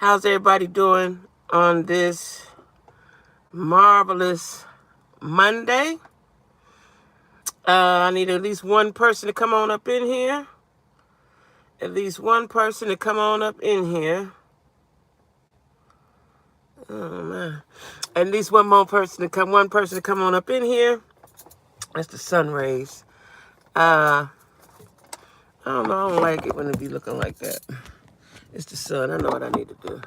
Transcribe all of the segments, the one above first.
How's everybody doing on this marvelous Monday? I need at least one person to come on up in here. At least one person to come on up in here. Oh man. At least one person to come on up in here. That's the sun rays. I don't know, I don't like it when it be looking like that. It's the sun. I know what I need to do.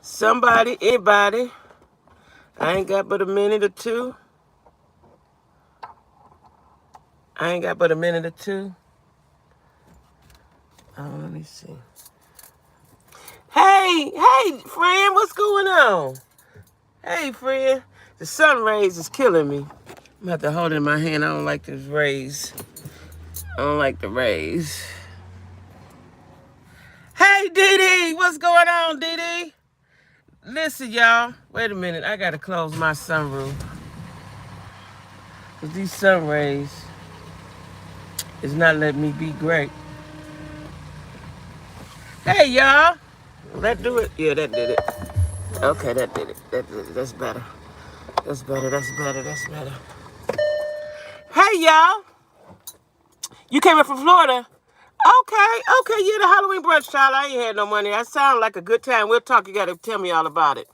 Somebody, anybody. I ain't got but a minute or two. Let me see. Hey, friend, what's going on? Hey, friend. The sun rays is killing me. I'm gonna have to hold it in my hand. I don't like these rays. I don't like the rays. Hey, Dee, what's going on, Dee? Listen, y'all. Wait a minute. I gotta close my sunroof. Because these sun rays is not letting me be great. Hey, y'all. Will that do it? Yeah, that did it. Okay, that did it. That's better. That's better. Hey, y'all. You came in from Florida? Okay, yeah, the Halloween brunch, child. I ain't had no money. That sounds like a good time. We'll talk. You got to tell me all about it.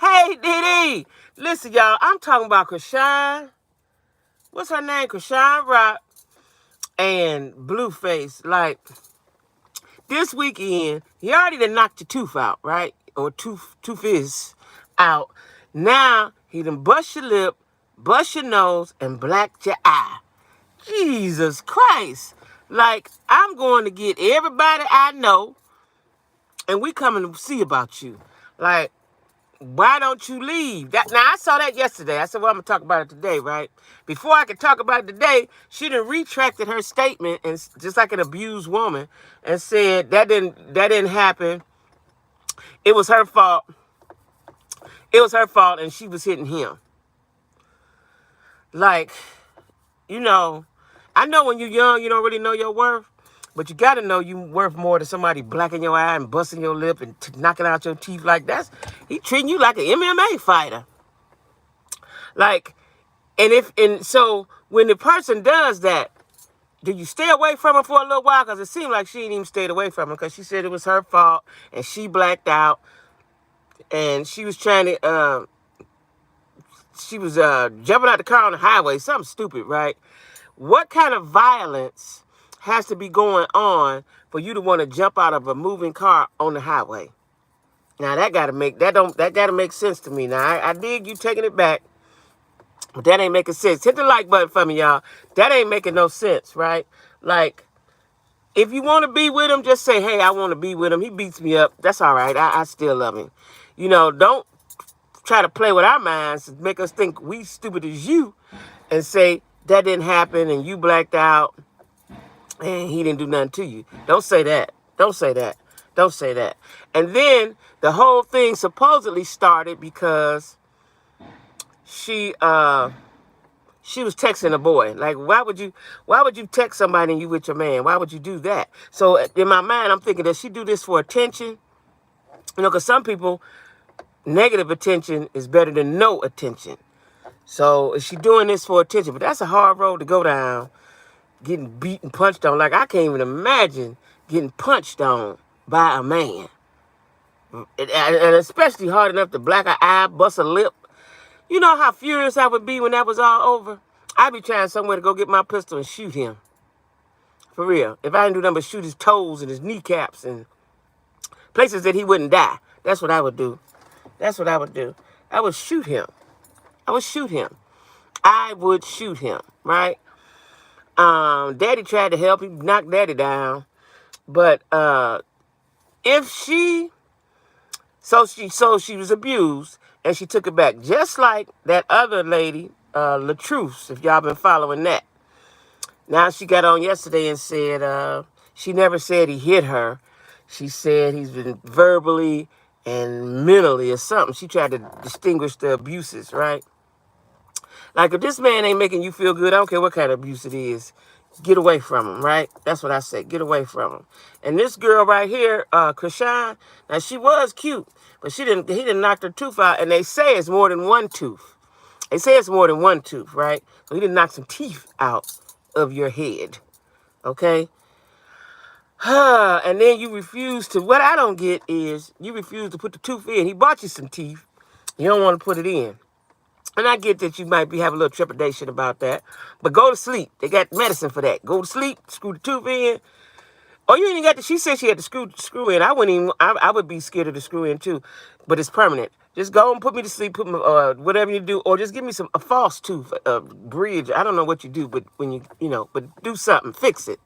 Hey, Dee. Listen, y'all. I'm talking about Chrisean. What's her name? Chrisean Rock and Blueface. Like, this weekend, he already done knocked your tooth out, right? Or tooth is out. Now, he done bust your lip, bust your nose, and blacked your eye. Jesus Christ. Like, I'm going to get everybody I know, and we coming to see about you. Like, why don't you leave? Now, I saw that yesterday. I said, well, I'm going to talk about it today, right? Before I could talk about it today, she done retracted her statement, and just like an abused woman, and said that didn't happen. It was her fault. And she was hitting him. Like, I know when you're young, you don't really know your worth, but you got to know you worth more than somebody blacking your eye and busting your lip and knocking out your teeth like that. He treating you like an MMA fighter. Like, so when the person does that, do you stay away from her for a little while? Because it seemed like she didn't even stay away from her because she said it was her fault and she blacked out and she was trying to, jumping out the car on the highway, something stupid, right? What kind of violence has to be going on for you to want to jump out of a moving car on the highway? Now that gotta make sense to me. Now I dig you taking it back, but that ain't making sense. Hit the like button for me, y'all. That ain't making no sense, right? Like, if you want to be with him, just say, hey, I want to be with him. He beats me up. That's all right. I still love him. Don't try to play with our minds and make us think we stupid as you and say that didn't happen and you blacked out and he didn't do nothing to you. Don't say that. And then the whole thing supposedly started because she was texting a boy. Like, why would you text somebody and you with your man? Why would you do that? So in my mind, I'm thinking, does she do this for attention? Because some people, negative attention is better than no attention. So is she doing this for attention? But that's a hard road to go down, getting beat and punched on. Like, I can't even imagine getting punched on by a man. And especially hard enough to black an eye, bust a lip. You know how furious I would be when that was all over? I'd be trying somewhere to go get my pistol and shoot him. For real. If I didn't do nothing but shoot his toes and his kneecaps and places that he wouldn't die. That's what I would do. I would shoot him. Right? Daddy tried to help. He knocked Daddy down. But if she was abused and she took it back, just like that other lady, Latruce, if y'all been following that. Now she got on yesterday and said she never said he hit her. She said he's been verbally and mentally or something. She tried to distinguish the abuses, right? Like, if this man ain't making you feel good, I don't care what kind of abuse it is. get away from him, right? That's what I said. Get away from him. And this girl right here, Chrisean, now she was cute, but he didn't knock her tooth out, and they say it's more than one tooth. They say it's more than one tooth, right? So he didn't knock some teeth out of your head, okay? And then you refuse to, what I don't get is you refuse to put the tooth in. He bought you some teeth. You don't want to put it in. And I get that you might have a little trepidation about that. But go to sleep. They got medicine for that. Go to sleep, screw the tooth in. Oh, you ain't got to, she said she had to screw in. I would be scared of the screw in too. But it's permanent. Just go and put me to sleep, put me, whatever you do. Or just give me a false tooth, a bridge. I don't know what you do, but but do something. Fix it.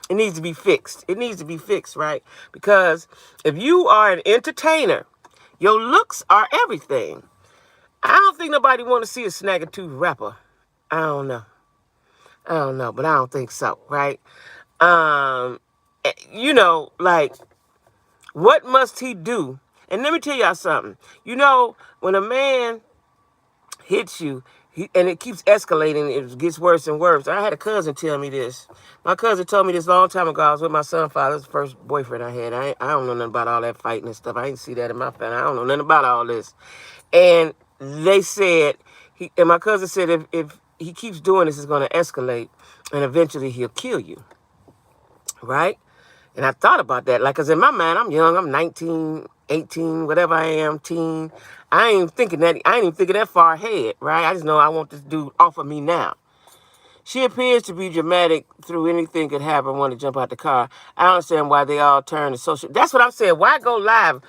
It needs to be fixed. It needs to be fixed, right? Because if you are an entertainer, your looks are everything. I don't think nobody want to see a snag-a-tooth rapper. I don't know, but I don't think so, right? Like, what must he do? And let me tell y'all something. When a man hits you, and it keeps escalating, it gets worse and worse. I had a cousin tell me this. My cousin told me this a long time ago. I was with my son's father's first boyfriend I had. I don't know nothing about all that fighting and stuff. I didn't see that in my family. I don't know nothing about all this. And they said, and my cousin said, if he keeps doing this, it's going to escalate, and eventually he'll kill you, right? And I thought about that. Like, because in my mind, I'm young. I'm 19, 18, whatever I am, teen. I ain't thinking that far ahead, right? I just know I want this dude off of me now. She appears to be dramatic through anything could happen, want to jump out the car. I don't understand why they all turn to social. That's what I'm saying. Why go live?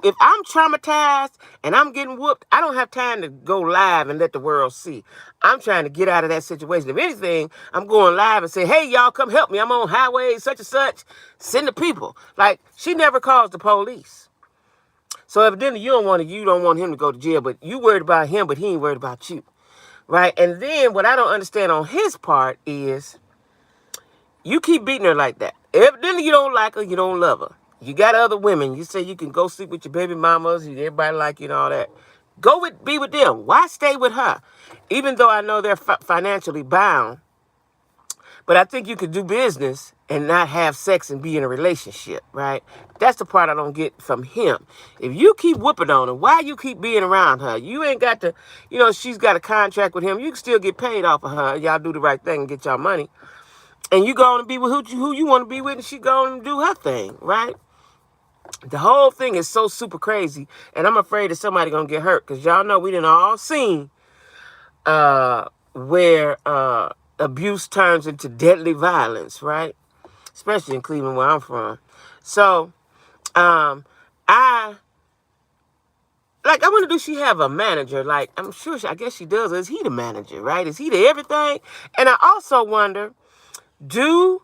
If I'm traumatized and I'm getting whooped, I don't have time to go live and let the world see. I'm trying to get out of that situation. If anything, I'm going live and say, hey, y'all, come help me. I'm on highway such and such. Send the people. Like, she never calls the police. So evidently you don't want him to go to jail, but you worried about him, but he ain't worried about you. Right? And then what I don't understand on his part is you keep beating her like that. Evidently you don't like her, you don't love her. You got other women. You say you can go sleep with your baby mamas, everybody like you and all that. Be with them. Why stay with her? Even though I know they're financially bound, but I think you could do business and not have sex and be in a relationship, right? That's the part I don't get from him. If you keep whooping on her, why you keep being around her? You ain't got to, she's got a contract with him. You can still get paid off of her. Y'all do the right thing and get y'all money. And you going to be with who you want to be with, and she going to do her thing, right? The whole thing is so super crazy, and I'm afraid that somebody going to get hurt, because y'all know we done all seen where abuse turns into deadly violence, right? Especially in Cleveland, where I'm from. So, I wonder, does she have a manager? Like, I'm sure, I guess she does. Is he the manager, right? Is he the everything? And I also wonder, do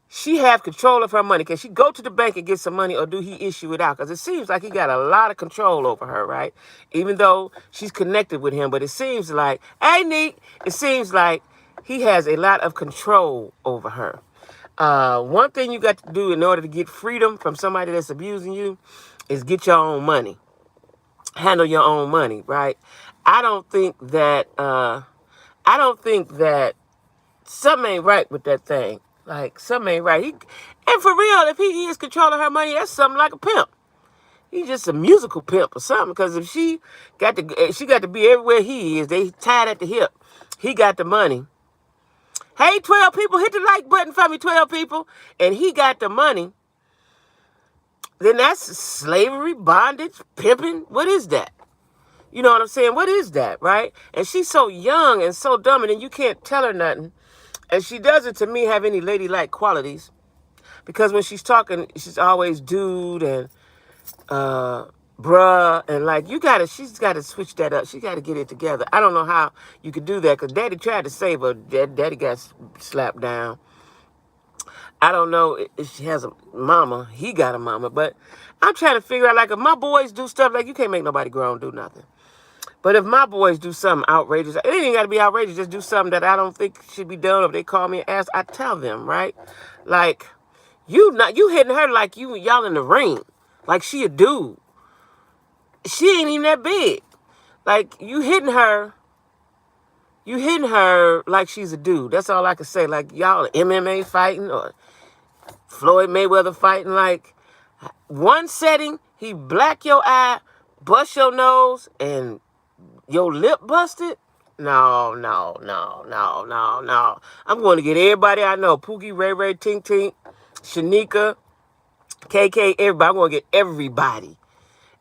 she have control of her money? Can she go to the bank and get some money, or do he issue it out? Because it seems like he got a lot of control over her, right? Even though she's connected with him, but it seems like, hey, Nick, it seems like he has a lot of control over her. One thing you got to do in order to get freedom from somebody that's abusing you is get your own money. Handle your own money, right? I don't think that something ain't right with that thing. Like, something ain't right. And for real, if he is controlling her money, that's something like a pimp. He's just a musical pimp or something. Because if she got to be everywhere he is, they tied at the hip. He got the money. Hey, 12 people, hit the like button for me, 12 people. And he got the money. Then that's slavery, bondage, pimping. What is that? You know what I'm saying? What is that, right? And she's so young and so dumb, and then you can't tell her nothing. And she doesn't, to me, have any ladylike qualities. Because when she's talking, she's always dude and bruh. And like, she's got to switch that up. She got to get it together. I don't know how you could do that, because Daddy tried to save her. Daddy got slapped down. I don't know if she has a mama. He got a mama. But I'm trying to figure out, like, if my boys do stuff, like, you can't make nobody grown do nothing. But if my boys do something outrageous, it ain't got to be outrageous. Just do something that I don't think should be done. If they call me and ask, I tell them, right? Like, you hitting her like y'all in the ring. Like she a dude. She ain't even that big. Like, you hitting her You hitting her like she's a dude. That's all I can say. Like y'all MMA fighting or Floyd Mayweather fighting. Like one setting, he black your eye, bust your nose, and your lip busted. No, no, no, no, no, no. I'm going to get everybody I know. Pookie, Ray Ray, Tink Tink, Shanika, KK, everybody. I'm going to get everybody.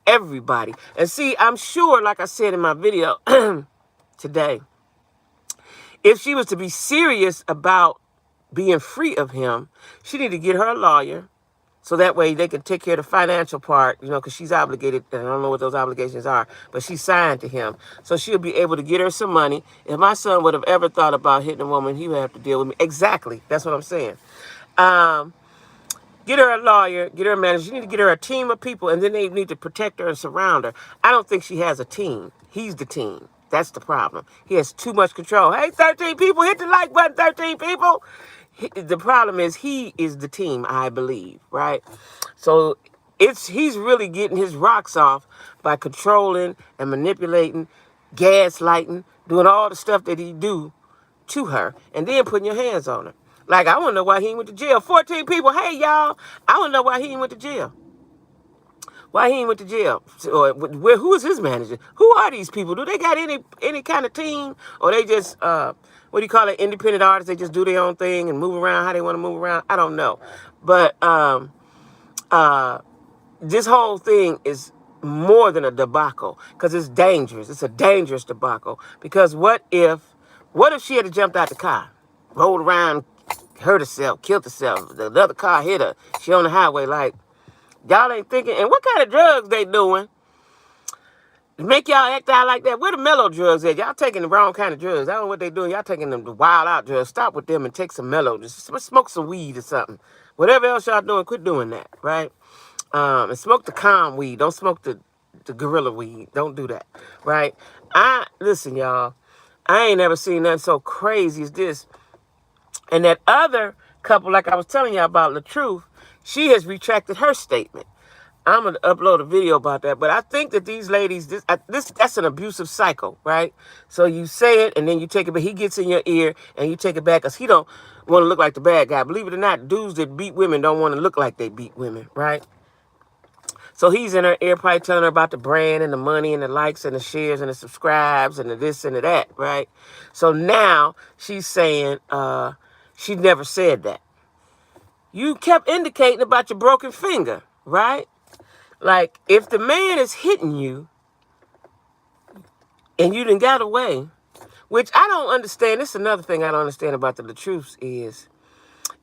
Everybody. And see, I'm sure, like I said in my video today, if she was to be serious about being free of him, she need to get her a lawyer so that way they can take care of the financial part, because she's obligated. And I don't know what those obligations are, but she's signed to him. So she'll be able to get her some money. If my son would have ever thought about hitting a woman, he would have to deal with me. Exactly. That's what I'm saying. Get her a lawyer, get her a manager. You need to get her a team of people, and then they need to protect her and surround her. I don't think she has a team. He's the team. That's the problem. He has too much control. Hey, 13 people, hit the like button, 13 people. The problem is he is the team, I believe, right? So he's really getting his rocks off by controlling and manipulating, gaslighting, doing all the stuff that he do to her, and then putting your hands on her. Like, I want to know why he went to jail. 14 people, hey, y'all, I want to know why he went to jail. Why he went to jail? Or who is his manager? Who are these people? Do they got any kind of team? Or they just, what do you call it, independent artists? They just do their own thing and move around how they want to move around? I don't know. But this whole thing is more than a debacle because it's dangerous. It's a dangerous debacle because what if she had jumped out the car, rolled around, hurt herself, killed herself, the other car hit her, she on the highway, like, y'all ain't thinking, and what kind of drugs they doing to make y'all act out like that? Where the mellow drugs at? Y'all taking the wrong kind of drugs. I don't know what they doing. Y'all taking them the wild out drugs. Stop with them and take some mellow. Just smoke some weed or something. Whatever else y'all doing, quit doing that, right? And smoke the calm weed. Don't smoke the gorilla weed. Don't do that, right? Listen, y'all, I ain't never seen nothing so crazy as this. And that other couple, like I was telling you about, La Truth, she has retracted her statement. I'm going to upload a video about that. But I think that these ladies, that's an abusive cycle, right? So you say it and then you take it, but he gets in your ear and you take it back because he don't want to look like the bad guy. Believe it or not, dudes that beat women don't want to look like they beat women, right? So he's in her ear probably telling her about the brand and the money and the likes and the shares and the subscribes and the this and the that, right? So now she's saying she never said that. You kept indicating about your broken finger, right? Like, if the man is hitting you and you done got away, which I don't understand. This is another thing I don't understand about the truth is,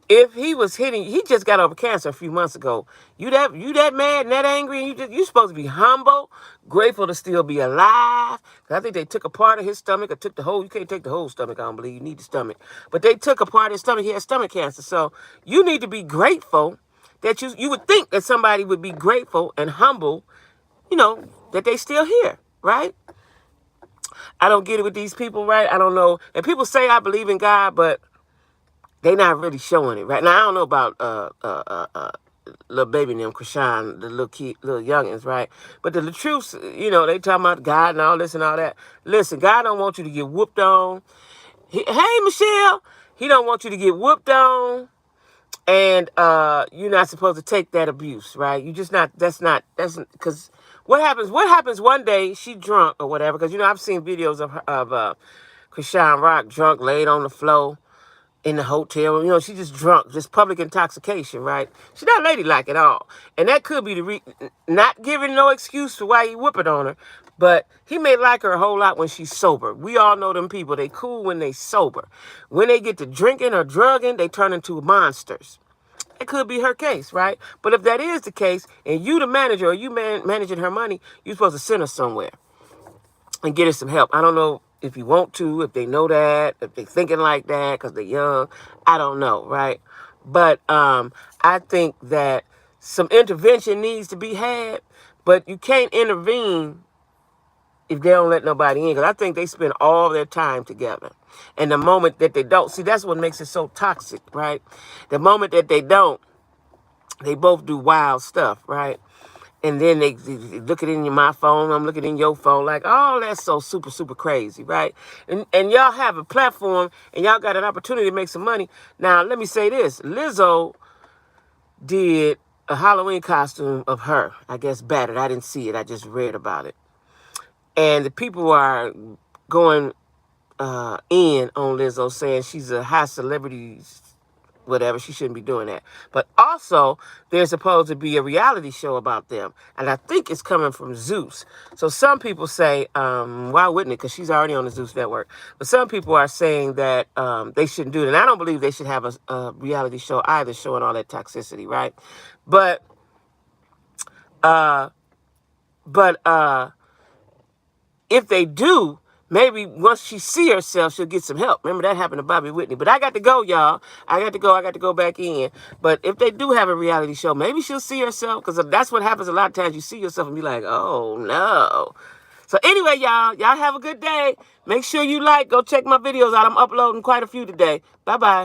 if he was hitting, he just got over cancer a few months ago. You that mad and that angry, and you supposed to be humble, grateful to still be alive. I think they took a part of his stomach or took the whole. You can't take the whole stomach, I don't believe. You need the stomach. But they took a part of his stomach. He had stomach cancer. So you need to be grateful that you would think that somebody would be grateful and humble, that they still here, right? I don't get it with these people, right? I don't know. And people say I believe in God, but they not really showing it, right? Now, I don't know about little baby named Chrisean, the little youngins, right? But the truth, they talking about God and all this and all that. Listen, God don't want you to get whooped on. Hey, Michelle, he don't want you to get whooped on, and you're not supposed to take that abuse, right? You just not. That's because what happens one day she drunk or whatever? Because I've seen videos of Chrisean Rock drunk, laid on the floor in the hotel. She just drunk, just public intoxication, right? She's not ladylike at all. And that could be the not giving no excuse for why he whooping on her, but he may like her a whole lot when she's sober. We all know them people. They cool when they sober. When they get to drinking or drugging, they turn into monsters. It could be her case, right? But if that is the case, and you the manager or you managing her money, you're supposed to send her somewhere and get her some help. I don't know if you want to, if they know that, if they're thinking like that because they're young. I don't know, right? But I think that some intervention needs to be had, but you can't intervene if they don't let nobody in, because I think they spend all their time together. And the moment that they don't, see, that's what makes it so toxic, right? The moment that they don't, they both do wild stuff, right? And then they look it in my phone, I'm looking in your phone, like, oh, that's so super, super crazy, right? And y'all have a platform, and y'all got an opportunity to make some money. Now, let me say this. Lizzo did a Halloween costume of her, I guess battered. I didn't see it. I just read about it. And the people are going in on Lizzo, saying she's a high celebrity, whatever. She shouldn't be doing that. But also, there's supposed to be a reality show about them. And I think it's coming from Zeus. So some people say, why wouldn't it? Because she's already on the Zeus network. But some people are saying that they shouldn't do it. And I don't believe they should have a reality show either, showing all that toxicity, right? But if they do, maybe once she see herself, she'll get some help. Remember that happened to Bobby Whitney. But I got to go, y'all. I got to go back in. But if they do have a reality show, maybe she'll see herself, because that's what happens a lot of times. You see yourself and be like, oh, no. So anyway, y'all have a good day. Make sure you go check my videos out. I'm uploading quite a few today. Bye-bye.